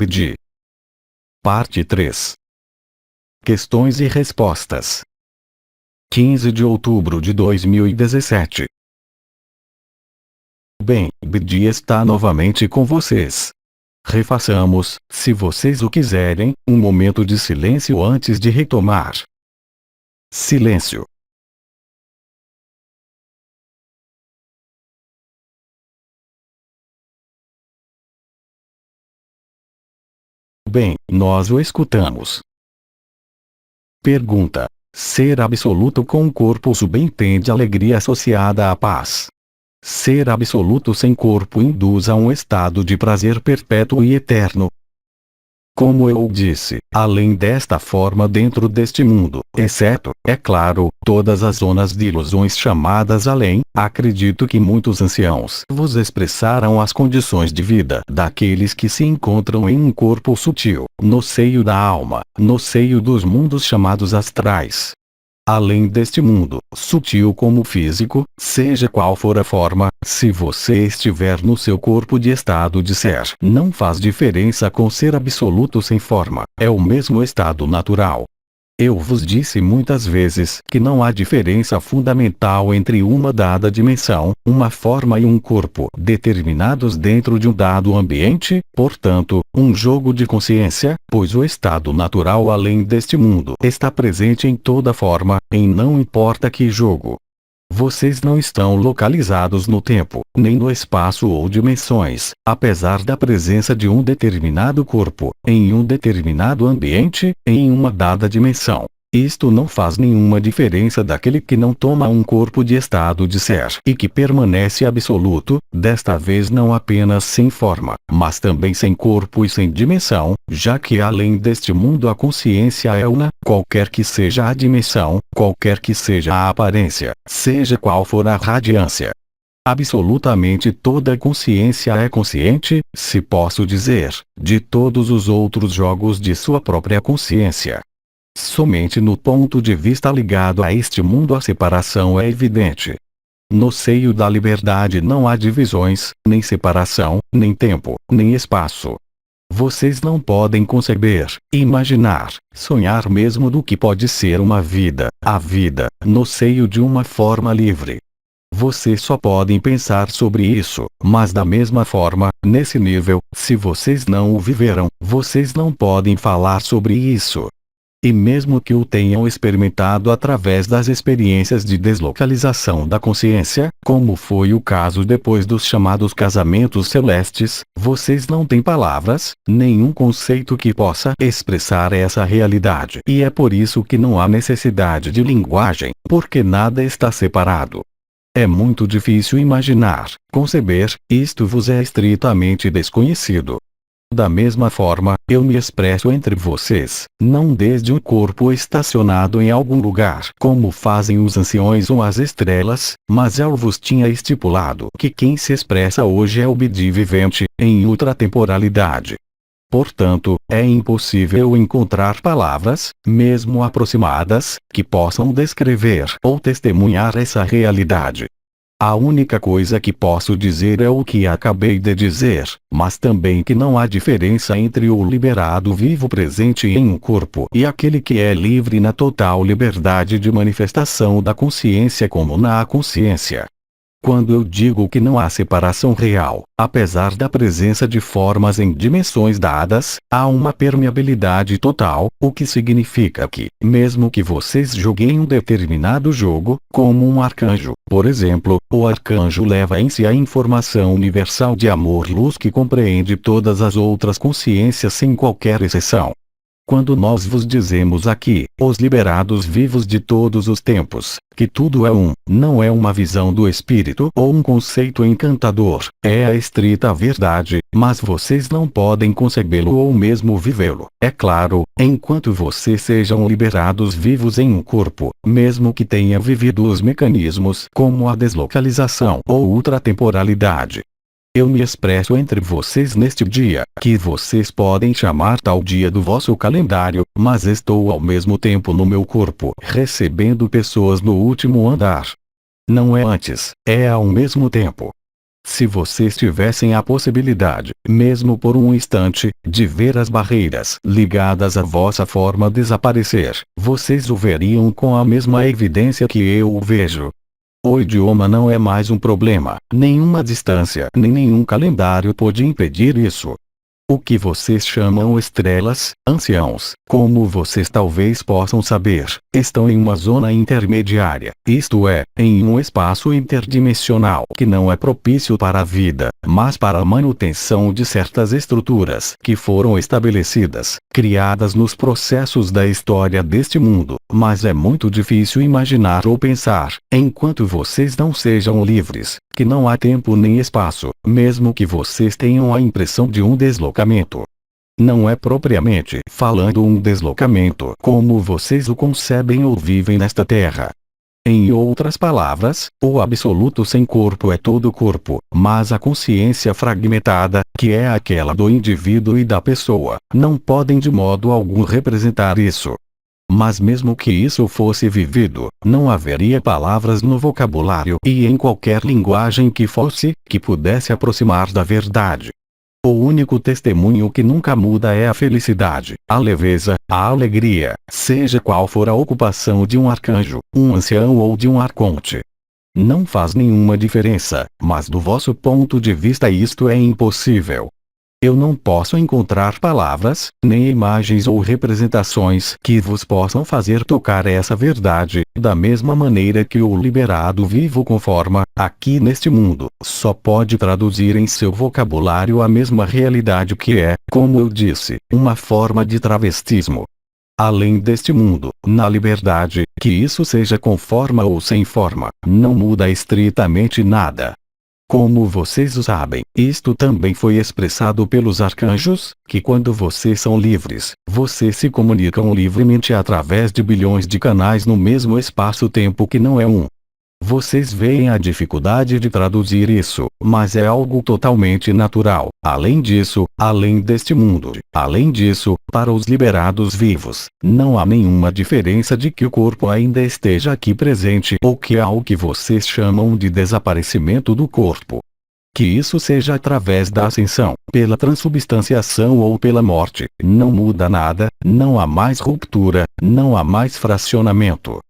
BD. Parte 3. Questões e respostas. 15 de outubro de 2017. Bem, BD está novamente com vocês. Refaçamos, se vocês o quiserem, um momento de silêncio antes de retomar. Silêncio. Bem, nós o escutamos. Pergunta: ser absoluto com o corpo subentende alegria associada à paz. Ser absoluto sem corpo induz a um estado de prazer perpétuo e eterno. Como eu disse, além desta forma dentro deste mundo, exceto, é claro, todas as zonas de ilusões chamadas além, acredito que muitos anciãos vos expressaram as condições de vida daqueles que se encontram em um corpo sutil, no seio da alma, no seio dos mundos chamados astrais. Além deste mundo, sutil como físico, seja qual for a forma, se você estiver no seu corpo de estado de ser, não faz diferença com ser absoluto sem forma, é o mesmo estado natural. Eu vos disse muitas vezes que não há diferença fundamental entre uma dada dimensão, uma forma e um corpo determinados dentro de um dado ambiente, portanto, um jogo de consciência, pois o estado natural além deste mundo está presente em toda forma, em não importa que jogo. Vocês não estão localizados no tempo, nem no espaço ou dimensões, apesar da presença de um determinado corpo, em um determinado ambiente, em uma dada dimensão. Isto não faz nenhuma diferença daquele que não toma um corpo de estado de ser e que permanece absoluto, desta vez não apenas sem forma, mas também sem corpo e sem dimensão, já que além deste mundo a consciência é una, qualquer que seja a dimensão, qualquer que seja a aparência, seja qual for a radiância. Absolutamente toda consciência é consciente, se posso dizer, de todos os outros jogos de sua própria consciência. Somente no ponto de vista ligado a este mundo a separação é evidente. No seio da liberdade não há divisões, nem separação, nem tempo, nem espaço. Vocês não podem conceber, imaginar, sonhar mesmo do que pode ser uma vida, a vida, no seio de uma forma livre. Vocês só podem pensar sobre isso, mas da mesma forma, nesse nível, se vocês não o viveram, vocês não podem falar sobre isso. E mesmo que o tenham experimentado através das experiências de deslocalização da consciência, como foi o caso depois dos chamados casamentos celestes, vocês não têm palavras, nenhum conceito que possa expressar essa realidade. E é por isso que não há necessidade de linguagem, porque nada está separado. É muito difícil imaginar, conceber, isto vos é estritamente desconhecido. Da mesma forma, eu me expresso entre vocês, não desde um corpo estacionado em algum lugar como fazem os anciões ou as estrelas, mas eu vos tinha estipulado que quem se expressa hoje é o BD vivente, em ultratemporalidade. Portanto, é impossível encontrar palavras, mesmo aproximadas, que possam descrever ou testemunhar essa realidade. A única coisa que posso dizer é o que acabei de dizer, mas também que não há diferença entre o liberado vivo presente em um corpo e aquele que é livre na total liberdade de manifestação da consciência como na consciência. Quando eu digo que não há separação real, apesar da presença de formas em dimensões dadas, há uma permeabilidade total, o que significa que, mesmo que vocês joguem um determinado jogo, como um arcanjo, por exemplo, o arcanjo leva em si a informação universal de amor-luz que compreende todas as outras consciências sem qualquer exceção. Quando nós vos dizemos aqui, os liberados vivos de todos os tempos, que tudo é um, não é uma visão do espírito ou um conceito encantador, é a estrita verdade, mas vocês não podem concebê-lo ou mesmo vivê-lo, é claro, enquanto vocês sejam liberados vivos em um corpo, mesmo que tenha vivido os mecanismos como a deslocalização ou ultratemporalidade. Eu me expresso entre vocês neste dia, que vocês podem chamar tal dia do vosso calendário, mas estou ao mesmo tempo no meu corpo, recebendo pessoas no último andar. Não é antes, é ao mesmo tempo. Se vocês tivessem a possibilidade, mesmo por um instante, de ver as barreiras ligadas à vossa forma desaparecer, vocês o veriam com a mesma evidência que eu o vejo. O idioma não é mais um problema, nenhuma distância nem nenhum calendário pode impedir isso. O que vocês chamam estrelas, anciãos, como vocês talvez possam saber, estão em uma zona intermediária, isto é, em um espaço interdimensional que não é propício para a vida, mas para a manutenção de certas estruturas que foram estabelecidas, criadas nos processos da história deste mundo, mas é muito difícil imaginar ou pensar, enquanto vocês não sejam livres, que não há tempo nem espaço, mesmo que vocês tenham a impressão de um deslocamento. Não é propriamente falando um deslocamento como vocês o concebem ou vivem nesta terra. Em outras palavras, o absoluto sem corpo é todo corpo, mas a consciência fragmentada, que é aquela do indivíduo e da pessoa, não podem de modo algum representar isso. Mas mesmo que isso fosse vivido, não haveria palavras no vocabulário e em qualquer linguagem que fosse, que pudesse aproximar da verdade. O único testemunho que nunca muda é a felicidade, a leveza, a alegria, seja qual for a ocupação de um arcanjo, um ancião ou de um arconte. Não faz nenhuma diferença, mas do vosso ponto de vista isto é impossível. Eu não posso encontrar palavras, nem imagens ou representações que vos possam fazer tocar essa verdade, da mesma maneira que o liberado vivo com forma, aqui neste mundo, só pode traduzir em seu vocabulário a mesma realidade que é, como eu disse, uma forma de travestismo. Além deste mundo, na liberdade, que isso seja com forma ou sem forma, não muda estritamente nada. Como vocês o sabem, isto também foi expressado pelos arcanjos, que quando vocês são livres, vocês se comunicam livremente através de bilhões de canais no mesmo espaço-tempo que não é um. Vocês veem a dificuldade de traduzir isso, mas é algo totalmente natural. Além disso, além deste mundo, além disso, para os liberados vivos, não há nenhuma diferença de que o corpo ainda esteja aqui presente ou que há o que vocês chamam de desaparecimento do corpo. Que isso seja através da ascensão, pela transubstanciação ou pela morte, não muda nada, não há mais ruptura, não há mais fracionamento.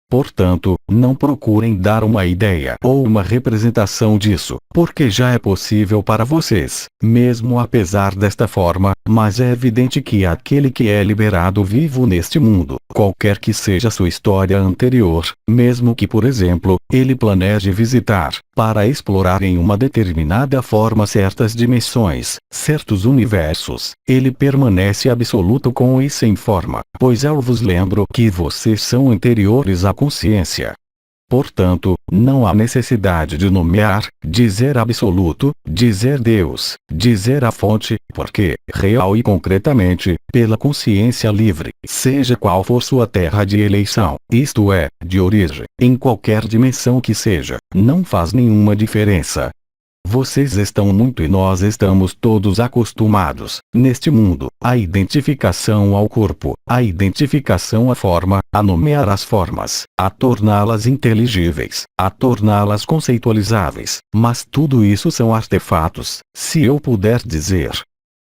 Portanto, não procurem dar uma ideia ou uma representação disso, porque já é possível para vocês, mesmo apesar desta forma, mas é evidente que aquele que é liberado vivo neste mundo, qualquer que seja sua história anterior, mesmo que por exemplo, ele planeje visitar, para explorar em uma determinada forma certas dimensões, certos universos, ele permanece absoluto com e sem forma, pois eu vos lembro que vocês são anteriores à consciência. Portanto, não há necessidade de nomear, dizer absoluto, dizer Deus, dizer a fonte, porque, real e concretamente, pela consciência livre, seja qual for sua terra de eleição, isto é, de origem, em qualquer dimensão que seja, não faz nenhuma diferença. Vocês estão muito e nós estamos todos acostumados, neste mundo, à identificação ao corpo, à identificação à forma, a nomear as formas, a torná-las inteligíveis, a torná-las conceitualizáveis, mas tudo isso são artefatos, se eu puder dizer.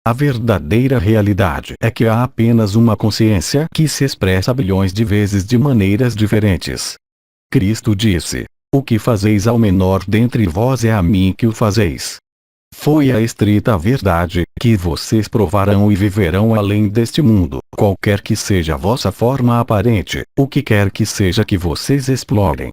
A verdadeira realidade é que há apenas uma consciência que se expressa bilhões de vezes de maneiras diferentes. Cristo disse: o que fazeis ao menor dentre vós é a mim que o fazeis. Foi a estrita verdade, que vocês provarão e viverão além deste mundo, qualquer que seja a vossa forma aparente, o que quer que seja que vocês explorem.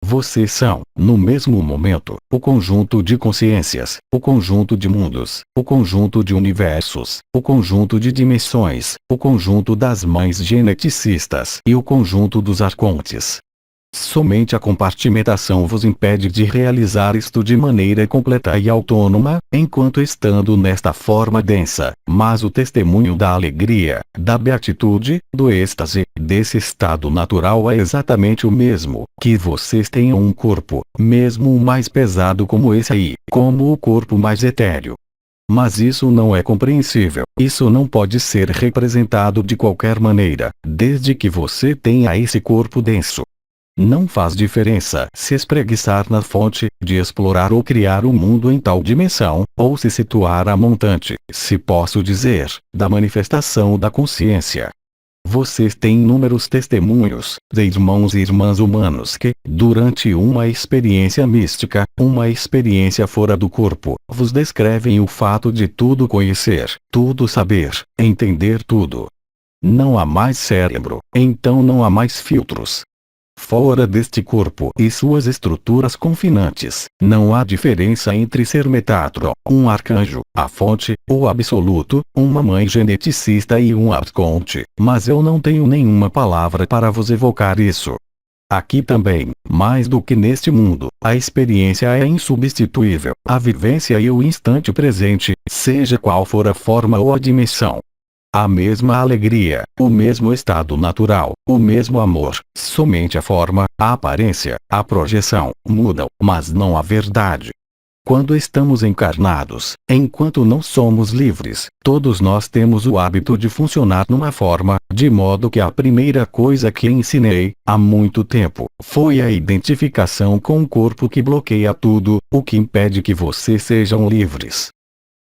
Vocês são, no mesmo momento, o conjunto de consciências, o conjunto de mundos, o conjunto de universos, o conjunto de dimensões, o conjunto das mães geneticistas e o conjunto dos arcontes. Somente a compartimentação vos impede de realizar isto de maneira completa e autônoma, enquanto estando nesta forma densa, mas o testemunho da alegria, da beatitude, do êxtase, desse estado natural é exatamente o mesmo, que vocês tenham um corpo, mesmo o mais pesado como esse aí, como o corpo mais etéreo. Mas isso não é compreensível, isso não pode ser representado de qualquer maneira, desde que você tenha esse corpo denso. Não faz diferença se espreguiçar na fonte, de explorar ou criar o mundo em tal dimensão, ou se situar a montante, se posso dizer, da manifestação da consciência. Vocês têm inúmeros testemunhos, de irmãos e irmãs humanos que, durante uma experiência mística, uma experiência fora do corpo, vos descrevem o fato de tudo conhecer, tudo saber, entender tudo. Não há mais cérebro, então não há mais filtros. Fora deste corpo e suas estruturas confinantes, não há diferença entre ser Metatron, um arcanjo, a fonte, o absoluto, uma mãe geneticista e um arconte, mas eu não tenho nenhuma palavra para vos evocar isso. Aqui também, mais do que neste mundo, a experiência é insubstituível, a vivência e o instante presente, seja qual for a forma ou a dimensão. A mesma alegria, o mesmo estado natural, o mesmo amor, somente a forma, a aparência, a projeção, mudam, mas não a verdade. Quando estamos encarnados, enquanto não somos livres, todos nós temos o hábito de funcionar numa forma, de modo que a primeira coisa que ensinei, há muito tempo, foi a identificação com o corpo que bloqueia tudo, o que impede que vocês sejam livres.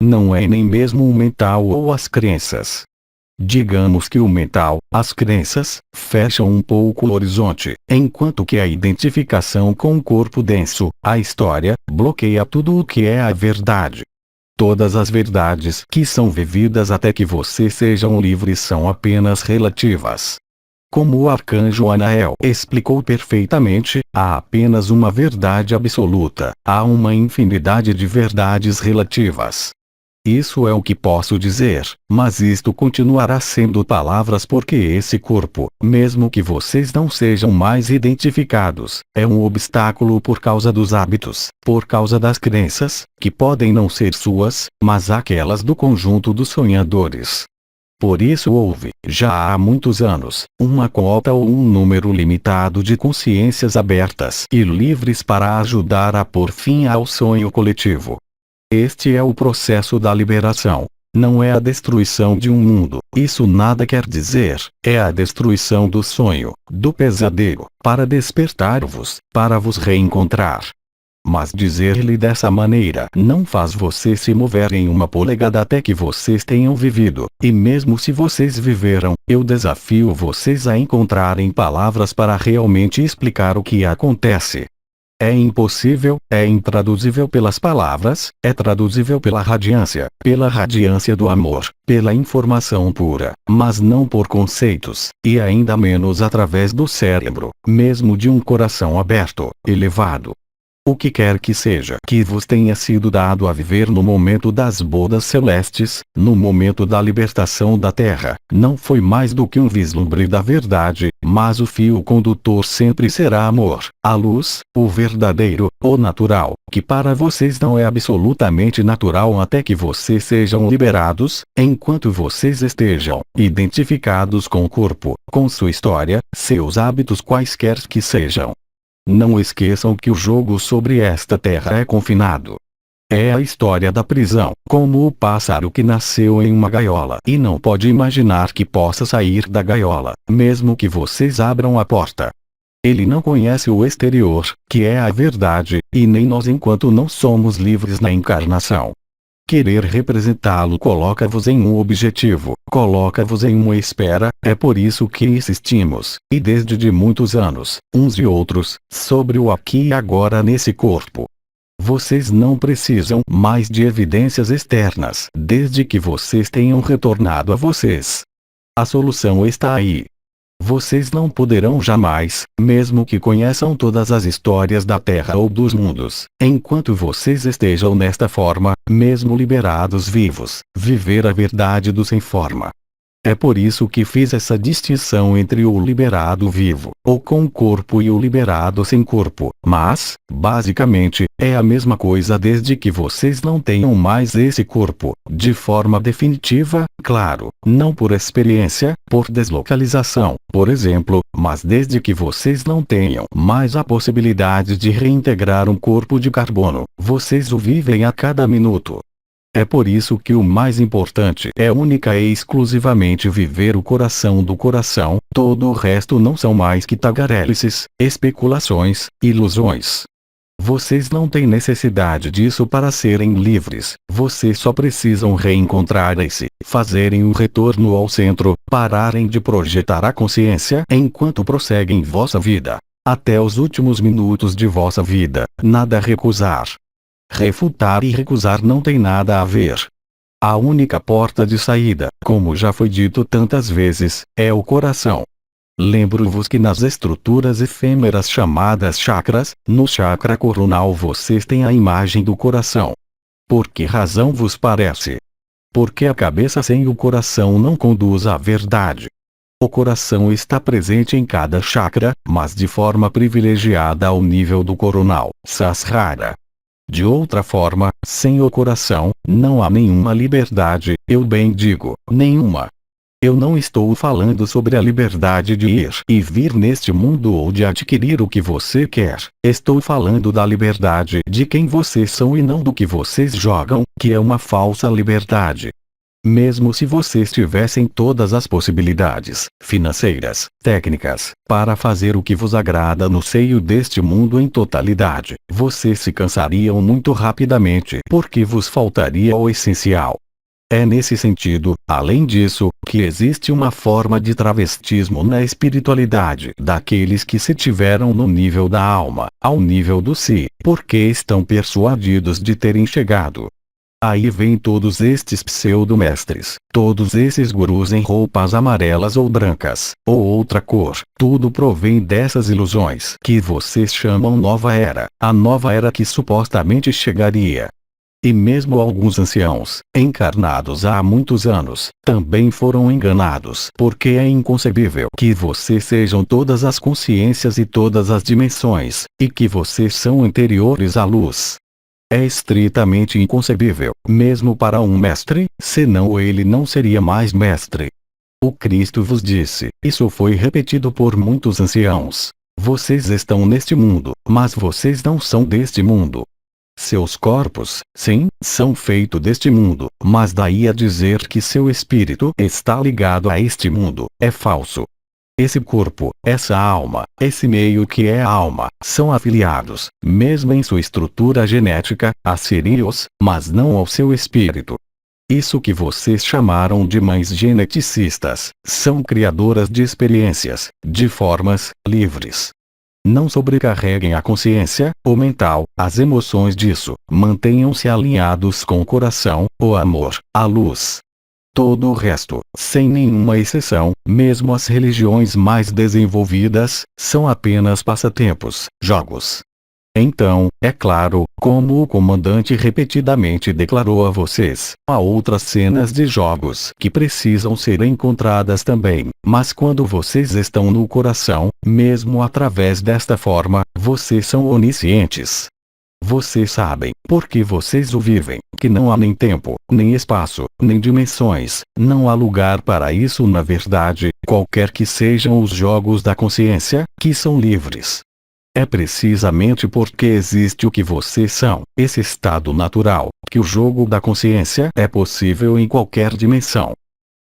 Não é nem mesmo o mental ou as crenças. Digamos que o mental, as crenças, fecham um pouco o horizonte, enquanto que a identificação com o corpo denso, a história, bloqueia tudo o que é a verdade. Todas as verdades que são vividas até que vocês sejam livres são apenas relativas. Como o arcanjo Anael explicou perfeitamente, há apenas uma verdade absoluta, há uma infinidade de verdades relativas. Isso é o que posso dizer, mas isto continuará sendo palavras porque esse corpo, mesmo que vocês não sejam mais identificados, é um obstáculo por causa dos hábitos, por causa das crenças, que podem não ser suas, mas aquelas do conjunto dos sonhadores. Por isso houve, já há muitos anos, uma cota ou um número limitado de consciências abertas e livres para ajudar a pôr fim ao sonho coletivo. Este é o processo da liberação. Não é a destruição de um mundo, isso nada quer dizer, é a destruição do sonho, do pesadelo, para despertar-vos, para vos reencontrar. Mas dizer-lhe dessa maneira não faz vocês se moverem uma polegada até que vocês tenham vivido, e mesmo se vocês viveram, eu desafio vocês a encontrarem palavras para realmente explicar o que acontece. É impossível, é intraduzível pelas palavras, é traduzível pela radiância do amor, pela informação pura, mas não por conceitos, e ainda menos através do cérebro, mesmo de um coração aberto, elevado. O que quer que seja que vos tenha sido dado a viver no momento das bodas celestes, no momento da libertação da Terra, não foi mais do que um vislumbre da verdade, mas o fio condutor sempre será amor, a luz, o verdadeiro, o natural, que para vocês não é absolutamente natural até que vocês sejam liberados, enquanto vocês estejam identificados com o corpo, com sua história, seus hábitos quaisquer que sejam. Não esqueçam que o jogo sobre esta terra é confinado. É a história da prisão, como o pássaro que nasceu em uma gaiola e não pode imaginar que possa sair da gaiola, mesmo que vocês abram a porta. Ele não conhece o exterior, que é a verdade, e nem nós enquanto não somos livres na encarnação. Querer representá-lo coloca-vos em um objetivo, coloca-vos em uma espera, é por isso que insistimos, e desde de muitos anos, uns e outros, sobre o aqui e agora nesse corpo. Vocês não precisam mais de evidências externas, desde que vocês tenham retornado a vocês. A solução está aí. Vocês não poderão jamais, mesmo que conheçam todas as histórias da Terra ou dos mundos, enquanto vocês estejam nesta forma, mesmo liberados vivos, viver a verdade do sem forma. É por isso que fiz essa distinção entre o liberado vivo, ou com corpo e o liberado sem corpo, mas, basicamente, é a mesma coisa desde que vocês não tenham mais esse corpo, de forma definitiva, claro, não por experiência, por deslocalização, por exemplo, mas desde que vocês não tenham mais a possibilidade de reintegrar um corpo de carbono, vocês o vivem a cada minuto. É por isso que o mais importante é única e exclusivamente viver o coração do coração, todo o resto não são mais que tagarelices, especulações, ilusões. Vocês não têm necessidade disso para serem livres, vocês só precisam reencontrarem-se, fazerem o retorno ao centro, pararem de projetar a consciência enquanto prosseguem vossa vida. Até os últimos minutos de vossa vida, nada a recusar. Refutar e recusar não tem nada a ver. A única porta de saída, como já foi dito tantas vezes, é o coração. Lembro-vos que nas estruturas efêmeras chamadas chakras, no chakra coronal vocês têm a imagem do coração. Por que razão vos parece? Porque a cabeça sem o coração não conduz à verdade. O coração está presente em cada chakra, mas de forma privilegiada ao nível do coronal, Sahasrara. De outra forma, sem o coração, não há nenhuma liberdade, eu bem digo, nenhuma. Eu não estou falando sobre a liberdade de ir e vir neste mundo ou de adquirir o que você quer. Estou falando da liberdade de quem vocês são e não do que vocês jogam, que é uma falsa liberdade. Mesmo se vocês tivessem todas as possibilidades, financeiras, técnicas, para fazer o que vos agrada no seio deste mundo em totalidade, vocês se cansariam muito rapidamente porque vos faltaria o essencial. É nesse sentido, além disso, que existe uma forma de travestismo na espiritualidade daqueles que se tiveram no nível da alma, ao nível do si, porque estão persuadidos de terem chegado. Aí vêm todos estes pseudo-mestres, todos esses gurus em roupas amarelas ou brancas, ou outra cor, tudo provém dessas ilusões que vocês chamam nova era, a nova era que supostamente chegaria. E mesmo alguns anciãos, encarnados há muitos anos, também foram enganados, porque é inconcebível que vocês sejam todas as consciências e todas as dimensões, e que vocês são anteriores à luz. É estritamente inconcebível, mesmo para um mestre, senão ele não seria mais mestre. O Cristo vos disse, isso foi repetido por muitos anciãos. Vocês estão neste mundo, mas vocês não são deste mundo. Seus corpos, sim, são feitos deste mundo, mas daí a dizer que seu espírito está ligado a este mundo, é falso. Esse corpo, essa alma, esse meio que é a alma, são afiliados, mesmo em sua estrutura genética, a Sirius, mas não ao seu espírito. Isso que vocês chamaram de mães geneticistas, são criadoras de experiências, de formas, livres. Não sobrecarreguem a consciência, o mental, as emoções disso, mantenham-se alinhados com o coração, o amor, a luz. Todo o resto, sem nenhuma exceção, mesmo as religiões mais desenvolvidas, são apenas passatempos, jogos. Então, é claro, como o comandante repetidamente declarou a vocês, há outras cenas de jogos que precisam ser encontradas também, mas quando vocês estão no coração, mesmo através desta forma, vocês são oniscientes. Vocês sabem, porque vocês o vivem, que não há nem tempo, nem espaço, nem dimensões, não há lugar para isso na verdade, qualquer que sejam os jogos da consciência, que são livres. É precisamente porque existe o que vocês são, esse estado natural, que o jogo da consciência é possível em qualquer dimensão.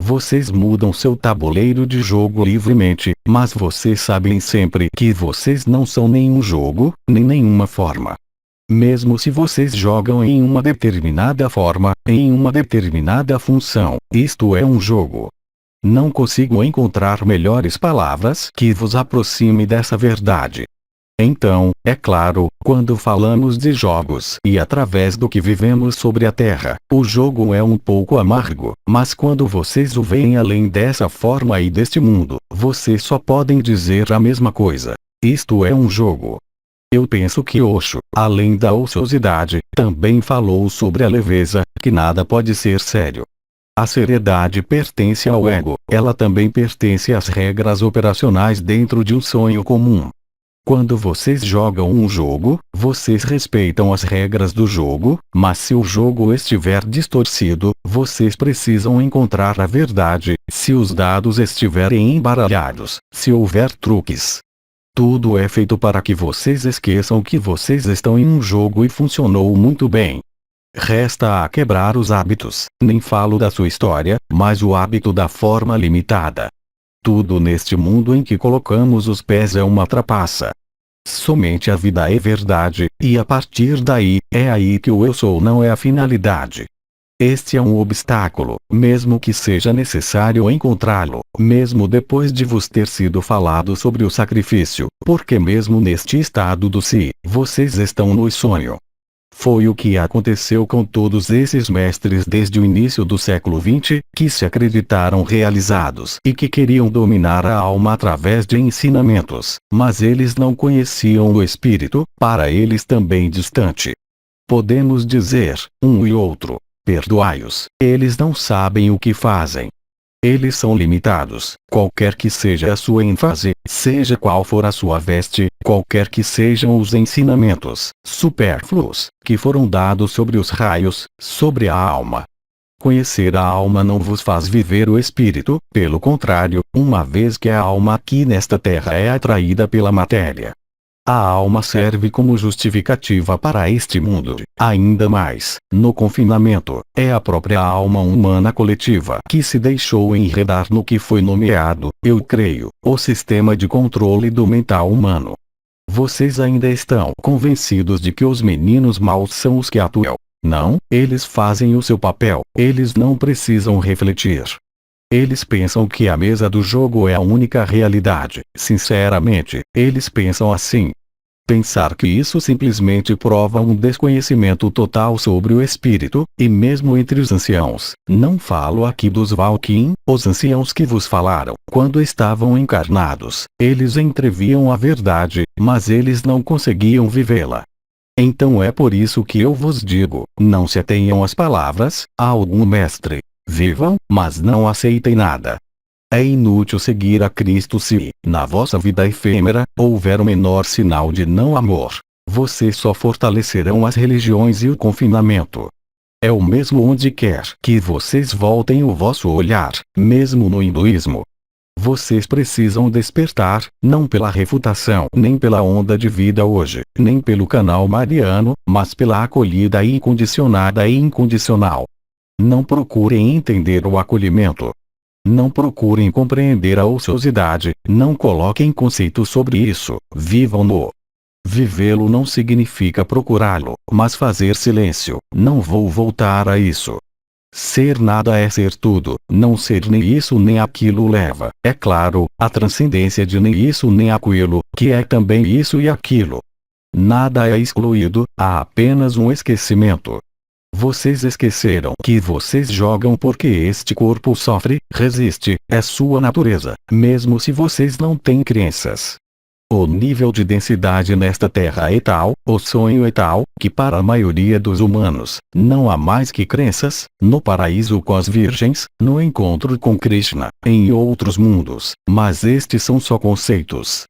Vocês mudam seu tabuleiro de jogo livremente, mas vocês sabem sempre que vocês não são nenhum jogo, nem nenhuma forma. Mesmo se vocês jogam em uma determinada forma, em uma determinada função, isto é um jogo. Não consigo encontrar melhores palavras que vos aproxime dessa verdade. Então, é claro, quando falamos de jogos e através do que vivemos sobre a Terra, o jogo é um pouco amargo, mas quando vocês o veem além dessa forma e deste mundo, vocês só podem dizer a mesma coisa. Isto é um jogo. Eu penso que Osho, além da ociosidade, também falou sobre a leveza, que nada pode ser sério. A seriedade pertence ao ego, ela também pertence às regras operacionais dentro de um sonho comum. Quando vocês jogam um jogo, vocês respeitam as regras do jogo, mas se o jogo estiver distorcido, vocês precisam encontrar a verdade, se os dados estiverem embaralhados, se houver truques. Tudo é feito para que vocês esqueçam que vocês estão em um jogo e funcionou muito bem. Resta a quebrar os hábitos, nem falo da sua história, mas o hábito da forma limitada. Tudo neste mundo em que colocamos os pés é uma trapaça. Somente a vida é verdade, e a partir daí, é aí que o eu sou não é a finalidade. Este é um obstáculo, mesmo que seja necessário encontrá-lo, mesmo depois de vos ter sido falado sobre o sacrifício, porque mesmo neste estado do si, vocês estão no sonho. Foi o que aconteceu com todos esses mestres desde o início do século XX, que se acreditaram realizados e que queriam dominar a alma através de ensinamentos, mas eles não conheciam o espírito, para eles também distante. Podemos dizer, um e outro, perdoai-os, eles não sabem o que fazem. Eles são limitados, qualquer que seja a sua ênfase, seja qual for a sua veste, qualquer que sejam os ensinamentos supérfluos que foram dados sobre os raios, sobre a alma. Conhecer a alma não vos faz viver o espírito, pelo contrário, uma vez que a alma aqui nesta terra é atraída pela matéria. A alma serve como justificativa para este mundo. Ainda mais, no confinamento, é a própria alma humana coletiva que se deixou enredar no que foi nomeado, eu creio, o sistema de controle do mental humano. Vocês ainda estão convencidos de que os meninos maus são os que atuam. Não, eles fazem o seu papel, eles não precisam refletir. Eles pensam que a mesa do jogo é a única realidade. Sinceramente, eles pensam assim. Pensar que isso simplesmente prova um desconhecimento total sobre o espírito, e mesmo entre os anciãos, não falo aqui dos Valkyrie, os anciãos que vos falaram, quando estavam encarnados, eles entreviam a verdade, mas eles não conseguiam vivê-la. Então é por isso que eu vos digo, não se atenham às palavras, a algum mestre. Vivam, mas não aceitem nada. É inútil seguir a Cristo se, na vossa vida efêmera, houver o menor sinal de não amor. Vocês só fortalecerão as religiões e o confinamento. É o mesmo onde quer que vocês voltem o vosso olhar, mesmo no hinduísmo. Vocês precisam despertar, não pela refutação nem pela onda de vida hoje, nem pelo canal mariano, mas pela acolhida incondicionada e incondicional. Não procurem entender o acolhimento. Não procurem compreender a ociosidade, não coloquem conceitos sobre isso, vivam-no. Vivê-lo não significa procurá-lo, mas fazer silêncio, não vou voltar a isso. Ser nada é ser tudo, não ser nem isso nem aquilo leva, é claro, a transcendência de nem isso nem aquilo, que é também isso e aquilo. Nada é excluído, há apenas um esquecimento. Vocês esqueceram que vocês jogam porque este corpo sofre, resiste, é sua natureza, mesmo se vocês não têm crenças. O nível de densidade nesta terra é tal, o sonho é tal, que para a maioria dos humanos, não há mais que crenças, no paraíso com as virgens, no encontro com Krishna, em outros mundos, mas estes são só conceitos.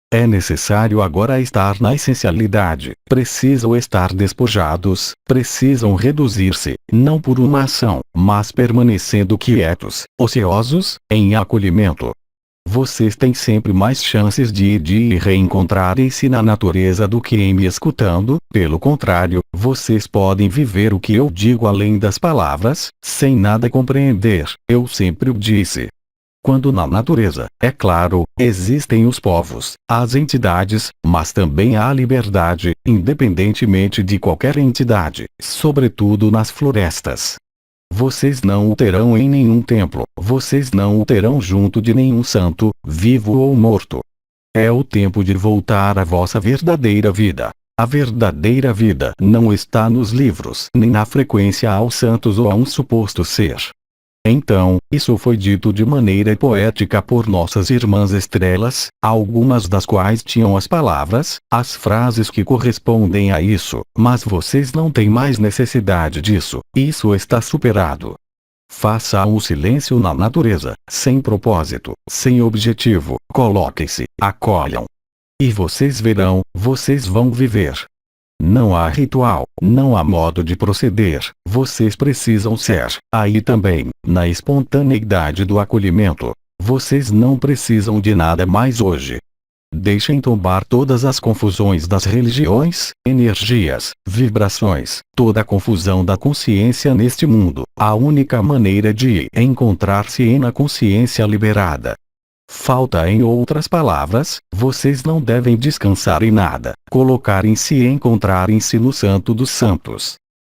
É necessário agora estar na essencialidade, precisam estar despojados, precisam reduzir-se, não por uma ação, mas permanecendo quietos, ociosos, em acolhimento. Vocês têm sempre mais chances de reencontrarem-se na natureza do que em me escutando, pelo contrário, vocês podem viver o que eu digo além das palavras, sem nada compreender, eu sempre o disse. Quando na natureza, é claro, existem os povos, as entidades, mas também há liberdade, independentemente de qualquer entidade, sobretudo nas florestas. Vocês não o terão em nenhum templo, vocês não o terão junto de nenhum santo, vivo ou morto. É o tempo de voltar à vossa verdadeira vida. A verdadeira vida não está nos livros, nem na frequência aos santos ou a um suposto ser. Então, isso foi dito de maneira poética por nossas irmãs estrelas, algumas das quais tinham as palavras, as frases que correspondem a isso, mas vocês não têm mais necessidade disso, isso está superado. Façam o silêncio na natureza, sem propósito, sem objetivo, coloquem-se, acolham. E vocês verão, vocês vão viver. Não há ritual, não há modo de proceder, vocês precisam ser, aí também, na espontaneidade do acolhimento. Vocês não precisam de nada mais hoje. Deixem tombar todas as confusões das religiões, energias, vibrações, toda a confusão da consciência neste mundo. A única maneira de encontrar-se é na consciência liberada. Falta, em outras palavras, vocês não devem descansar em nada, colocarem-se e encontrarem-se no Santo dos Santos.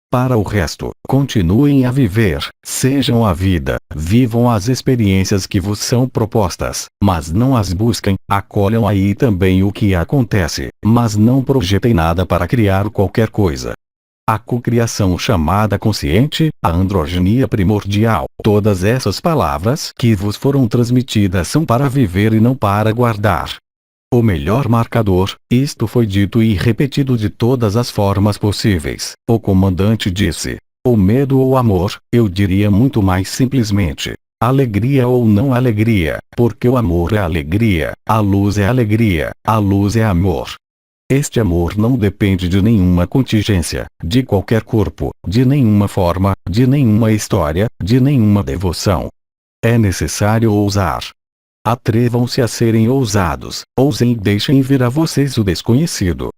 Para o resto, continuem a viver, sejam a vida, vivam as experiências que vos são propostas, mas não as busquem, acolham aí também o que acontece, mas não projetem nada para criar qualquer coisa. A cocriação chamada consciente, a androgenia primordial, todas essas palavras que vos foram transmitidas são para viver e não para guardar. O melhor marcador, isto foi dito e repetido de todas as formas possíveis. O comandante disse: o medo ou amor, eu diria muito mais simplesmente. Alegria ou não alegria, porque o amor é alegria, a luz é alegria, a luz é amor. Este amor não depende de nenhuma contingência, de qualquer corpo, de nenhuma forma, de nenhuma história, de nenhuma devoção. É necessário ousar. Atrevam-se a serem ousados, ousem e deixem vir a vocês o desconhecido.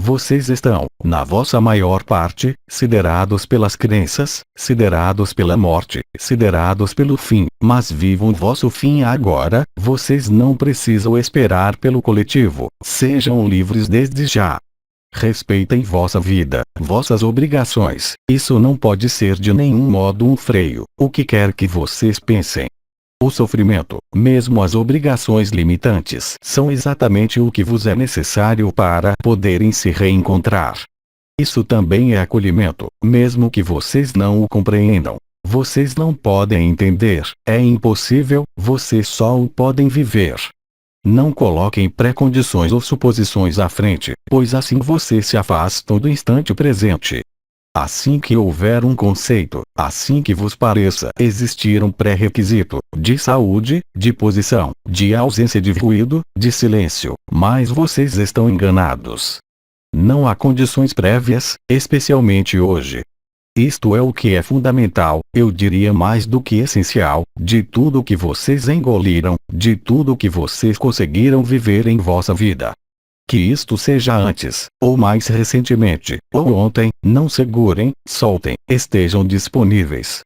Vocês estão, na vossa maior parte, siderados pelas crenças, siderados pela morte, siderados pelo fim, mas vivam vosso fim agora, vocês não precisam esperar pelo coletivo, sejam livres desde já. Respeitem vossa vida, vossas obrigações, isso não pode ser de nenhum modo um freio, o que quer que vocês pensem. O sofrimento, mesmo as obrigações limitantes, são exatamente o que vos é necessário para poderem se reencontrar. Isso também é acolhimento, mesmo que vocês não o compreendam. Vocês não podem entender, é impossível, vocês só o podem viver. Não coloquem pré-condições ou suposições à frente, pois assim vocês se afastam do instante presente. Assim que houver um conceito, assim que vos pareça existir um pré-requisito, de saúde, de posição, de ausência de ruído, de silêncio, mas vocês estão enganados. Não há condições prévias, especialmente hoje. Isto é o que é fundamental, eu diria mais do que essencial, de tudo o que vocês engoliram, de tudo o que vocês conseguiram viver em vossa vida. Que isto seja antes, ou mais recentemente, ou ontem, não segurem, soltem, estejam disponíveis.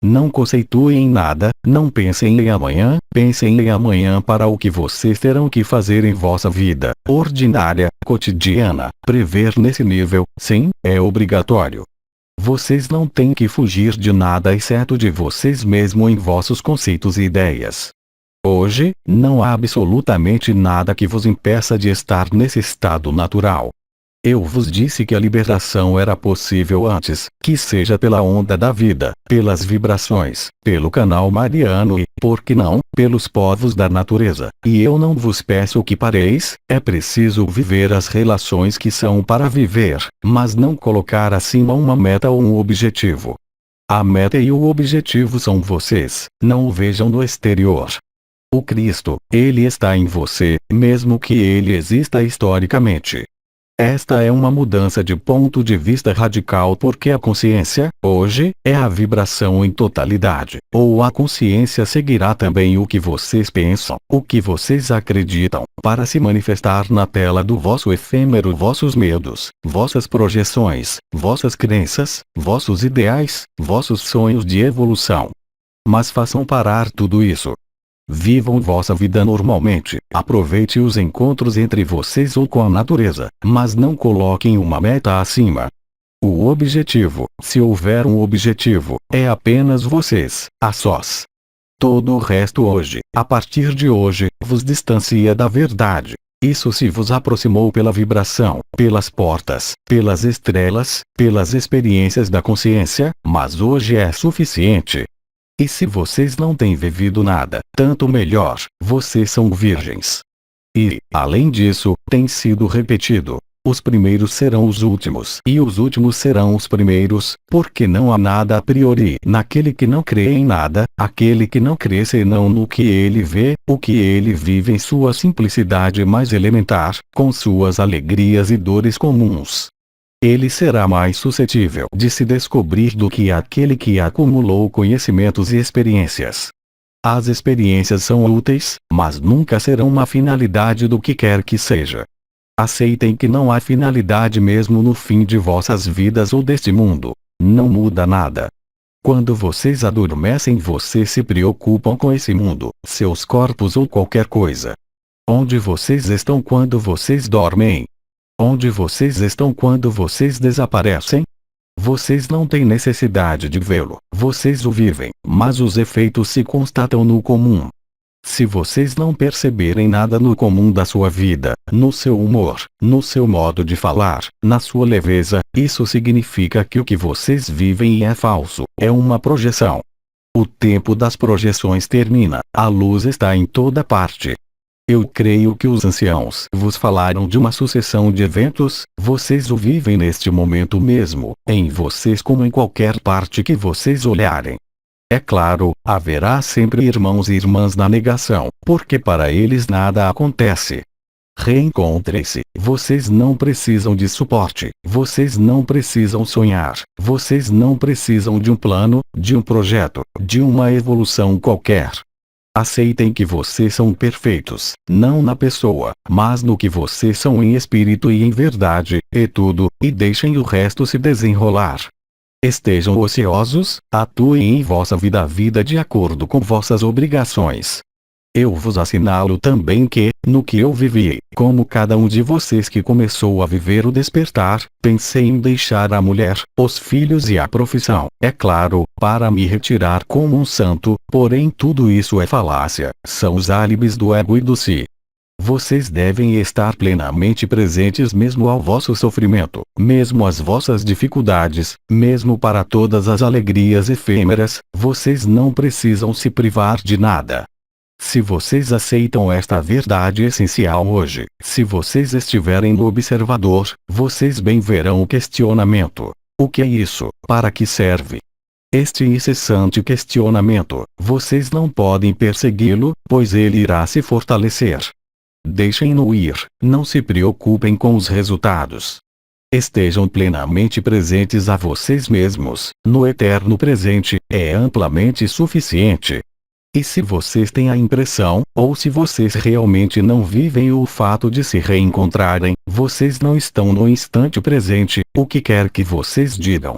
Não conceituem nada, não pensem em amanhã, pensem em amanhã para o que vocês terão que fazer em vossa vida, ordinária, cotidiana, prever nesse nível, sim, é obrigatório. Vocês não têm que fugir de nada exceto de vocês mesmos em vossos conceitos e ideias. Hoje, não há absolutamente nada que vos impeça de estar nesse estado natural. Eu vos disse que a liberação era possível antes, que seja pela onda da vida, pelas vibrações, pelo canal mariano e, por que não, pelos povos da natureza. E eu não vos peço que pareis, é preciso viver as relações que são para viver, mas não colocar acima uma meta ou um objetivo. A meta e o objetivo são vocês, não o vejam no exterior. O Cristo, ele está em você, mesmo que ele exista historicamente. Esta é uma mudança de ponto de vista radical porque a consciência, hoje, é a vibração em totalidade, ou a consciência seguirá também o que vocês pensam, o que vocês acreditam, para se manifestar na tela do vosso efêmero vossos medos, vossas projeções, vossas crenças, vossos ideais, vossos sonhos de evolução. Mas façam parar tudo isso. Vivam vossa vida normalmente, aproveite os encontros entre vocês ou com a natureza, mas não coloquem uma meta acima. O objetivo, se houver um objetivo, é apenas vocês, a sós. Todo o resto hoje, a partir de hoje, vos distancia da verdade. Isso se vos aproximou pela vibração, pelas portas, pelas estrelas, pelas experiências da consciência, mas hoje é suficiente. E se vocês não têm vivido nada, tanto melhor, vocês são virgens. E, além disso, tem sido repetido: os primeiros serão os últimos e os últimos serão os primeiros, porque não há nada a priori naquele que não crê em nada, aquele que não crê senão no que ele vê, o que ele vive em sua simplicidade mais elementar, com suas alegrias e dores comuns. Ele será mais suscetível de se descobrir do que aquele que acumulou conhecimentos e experiências. As experiências são úteis, mas nunca serão uma finalidade do que quer que seja. Aceitem que não há finalidade mesmo no fim de vossas vidas ou deste mundo. Não muda nada. Quando vocês adormecem, vocês se preocupam com esse mundo, seus corpos ou qualquer coisa. Onde vocês estão quando vocês dormem? Onde vocês estão quando vocês desaparecem? Vocês não têm necessidade de vê-lo, vocês o vivem, mas os efeitos se constatam no comum. Se vocês não perceberem nada no comum da sua vida, no seu humor, no seu modo de falar, na sua leveza, isso significa que o que vocês vivem é falso, é uma projeção. O tempo das projeções termina, a luz está em toda parte. Eu creio que os anciãos vos falaram de uma sucessão de eventos, vocês o vivem neste momento mesmo, em vocês como em qualquer parte que vocês olharem. É claro, haverá sempre irmãos e irmãs na negação, porque para eles nada acontece. Reencontrem-se, vocês não precisam de suporte, vocês não precisam sonhar, vocês não precisam de um plano, de um projeto, de uma evolução qualquer. Aceitem que vocês são perfeitos, não na pessoa, mas no que vocês são em espírito e em verdade, e tudo, e deixem o resto se desenrolar. Estejam ociosos, atuem em vossa vida de acordo com vossas obrigações. Eu vos assinalo também que, no que eu vivi, como cada um de vocês que começou a viver o despertar, pensei em deixar a mulher, os filhos e a profissão, é claro, para me retirar como um santo, porém tudo isso é falácia, são os álibis do ego e do si. Vocês devem estar plenamente presentes mesmo ao vosso sofrimento, mesmo às vossas dificuldades, mesmo para todas as alegrias efêmeras, vocês não precisam se privar de nada. Se vocês aceitam esta verdade essencial hoje, se vocês estiverem no observador, vocês bem verão o questionamento. O que é isso? Para que serve? Este incessante questionamento, vocês não podem persegui-lo, pois ele irá se fortalecer. Deixem-no ir, não se preocupem com os resultados. Estejam plenamente presentes a vocês mesmos, no eterno presente, é amplamente suficiente. E se vocês têm a impressão, ou se vocês realmente não vivem o fato de se reencontrarem, vocês não estão no instante presente, o que quer que vocês digam.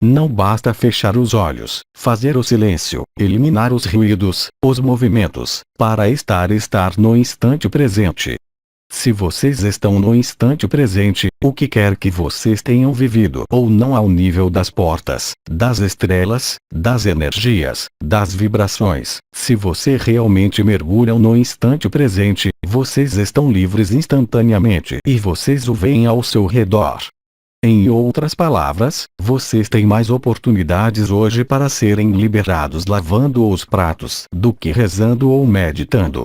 Não basta fechar os olhos, fazer o silêncio, eliminar os ruídos, os movimentos, para estar no instante presente. Se vocês estão no instante presente, o que quer que vocês tenham vivido ou não ao nível das portas, das estrelas, das energias, das vibrações, se você realmente mergulham no instante presente, vocês estão livres instantaneamente e vocês o veem ao seu redor. Em outras palavras, vocês têm mais oportunidades hoje para serem liberados lavando os pratos do que rezando ou meditando.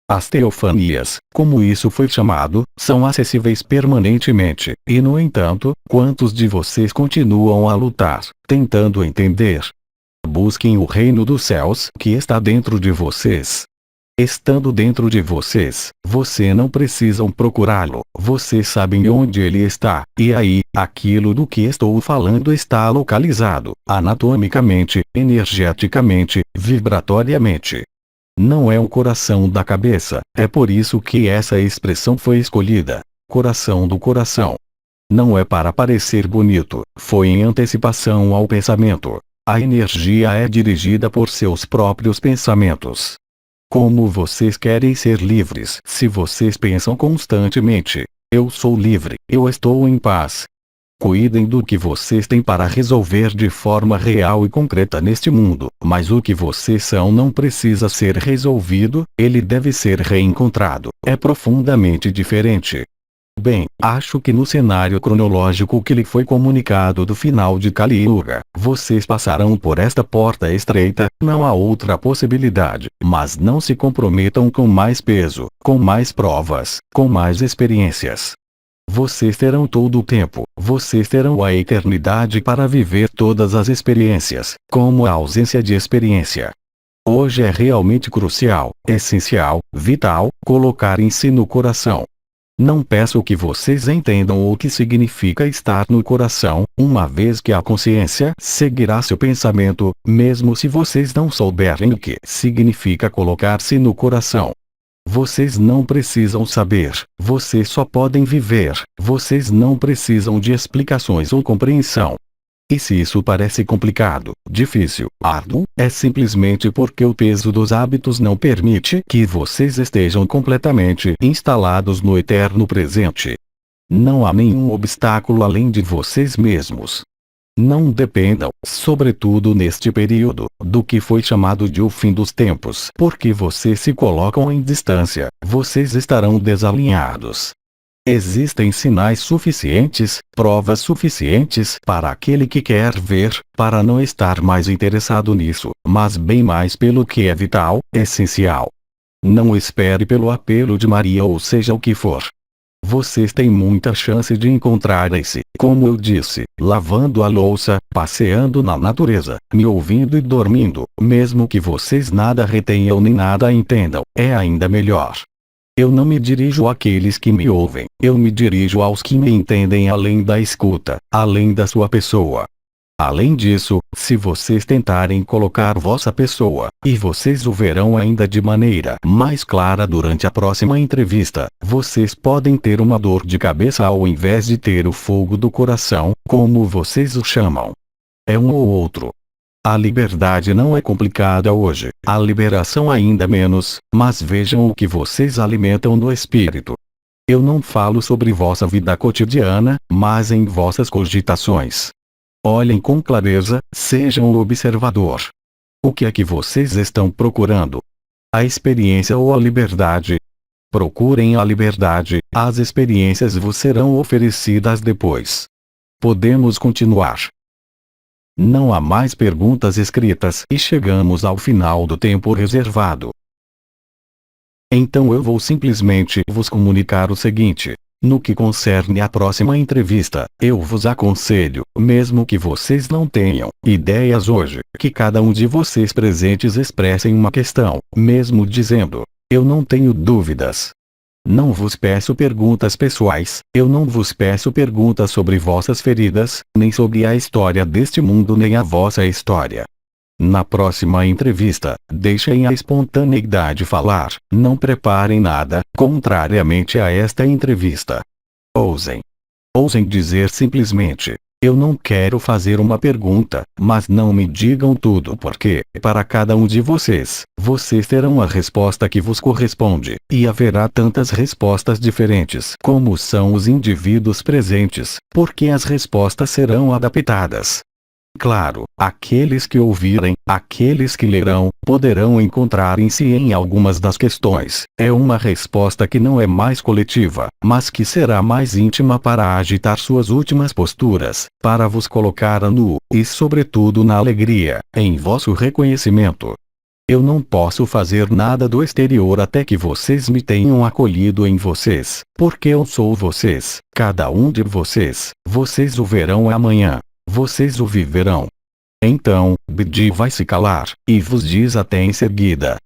As teofanias, como isso foi chamado, são acessíveis permanentemente, e no entanto, quantos de vocês continuam a lutar, tentando entender? Busquem o reino dos céus que está dentro de vocês. Estando dentro de vocês, vocês não precisam procurá-lo, vocês sabem onde ele está, e aí, aquilo do que estou falando está localizado, anatomicamente, energeticamente, vibratoriamente. Não é o coração da cabeça, é por isso que essa expressão foi escolhida. Coração do coração. Não é para parecer bonito, foi em antecipação ao pensamento. A energia é dirigida por seus próprios pensamentos. Como vocês querem ser livres se vocês pensam constantemente: eu sou livre, eu estou em paz? Cuidem do que vocês têm para resolver de forma real e concreta neste mundo, mas o que vocês são não precisa ser resolvido, ele deve ser reencontrado, é profundamente diferente. Bem, acho que no cenário cronológico que lhe foi comunicado do final de Kali Yuga, vocês passarão por esta porta estreita, não há outra possibilidade, mas não se comprometam com mais peso, com mais provas, com mais experiências. Vocês terão todo o tempo, vocês terão a eternidade para viver todas as experiências, como a ausência de experiência. Hoje é realmente crucial, essencial, vital, colocarem-se no coração. Não peço que vocês entendam o que significa estar no coração, uma vez que a consciência seguirá seu pensamento, mesmo se vocês não souberem o que significa colocar-se no coração. Vocês não precisam saber, vocês só podem viver, vocês não precisam de explicações ou compreensão. E se isso parece complicado, difícil, árduo, é simplesmente porque o peso dos hábitos não permite que vocês estejam completamente instalados no eterno presente. Não há nenhum obstáculo além de vocês mesmos. Não dependam, sobretudo neste período, do que foi chamado de o fim dos tempos, porque vocês se colocam em distância, vocês estarão desalinhados. Existem sinais suficientes, provas suficientes para aquele que quer ver, para não estar mais interessado nisso, mas bem mais pelo que é vital, essencial. Não espere pelo apelo de Maria ou seja o que for. Vocês têm muita chance de encontrarem-se, como eu disse, lavando a louça, passeando na natureza, me ouvindo e dormindo, mesmo que vocês nada retenham nem nada entendam, é ainda melhor. Eu não me dirijo àqueles que me ouvem, eu me dirijo aos que me entendem além da escuta, além da sua pessoa. Além disso, se vocês tentarem colocar vossa pessoa, e vocês o verão ainda de maneira mais clara durante a próxima entrevista, vocês podem ter uma dor de cabeça ao invés de ter o fogo do coração, como vocês o chamam. É um ou outro. A liberdade não é complicada hoje, a liberação ainda menos, mas vejam o que vocês alimentam no espírito. Eu não falo sobre vossa vida cotidiana, mas em vossas cogitações. Olhem com clareza, sejam o observador. O que é que vocês estão procurando? A experiência ou a liberdade? Procurem a liberdade, as experiências vos serão oferecidas depois. Podemos continuar. Não há mais perguntas escritas e chegamos ao final do tempo reservado. Então eu vou simplesmente vos comunicar o seguinte. No que concerne à próxima entrevista, eu vos aconselho, mesmo que vocês não tenham ideias hoje, que cada um de vocês presentes expressem uma questão, mesmo dizendo, eu não tenho dúvidas. Não vos peço perguntas pessoais, eu não vos peço perguntas sobre vossas feridas, nem sobre a história deste mundo nem a vossa história. Na próxima entrevista, deixem a espontaneidade falar, não preparem nada, contrariamente a esta entrevista. Ousem. Ousem dizer simplesmente, eu não quero fazer uma pergunta, mas não me digam tudo porque, para cada um de vocês, vocês terão a resposta que vos corresponde, e haverá tantas respostas diferentes como são os indivíduos presentes, porque as respostas serão adaptadas. Claro, aqueles que ouvirem, aqueles que lerão, poderão encontrar em si em algumas das questões. É uma resposta que não é mais coletiva, mas que será mais íntima para agitar suas últimas posturas, para vos colocar a nu, e sobretudo na alegria, em vosso reconhecimento. Eu não posso fazer nada do exterior até que vocês me tenham acolhido em vocês, porque eu sou vocês, cada um de vocês, vocês o verão amanhã. Vocês o viverão. Então, Bidi vai se calar, e vos diz até em seguida.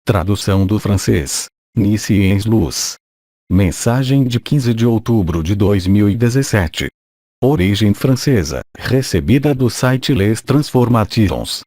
Tradução do francês. Nisciens Luz. Mensagem de 15 de outubro de 2017. Origem francesa, recebida do site Les Transformations.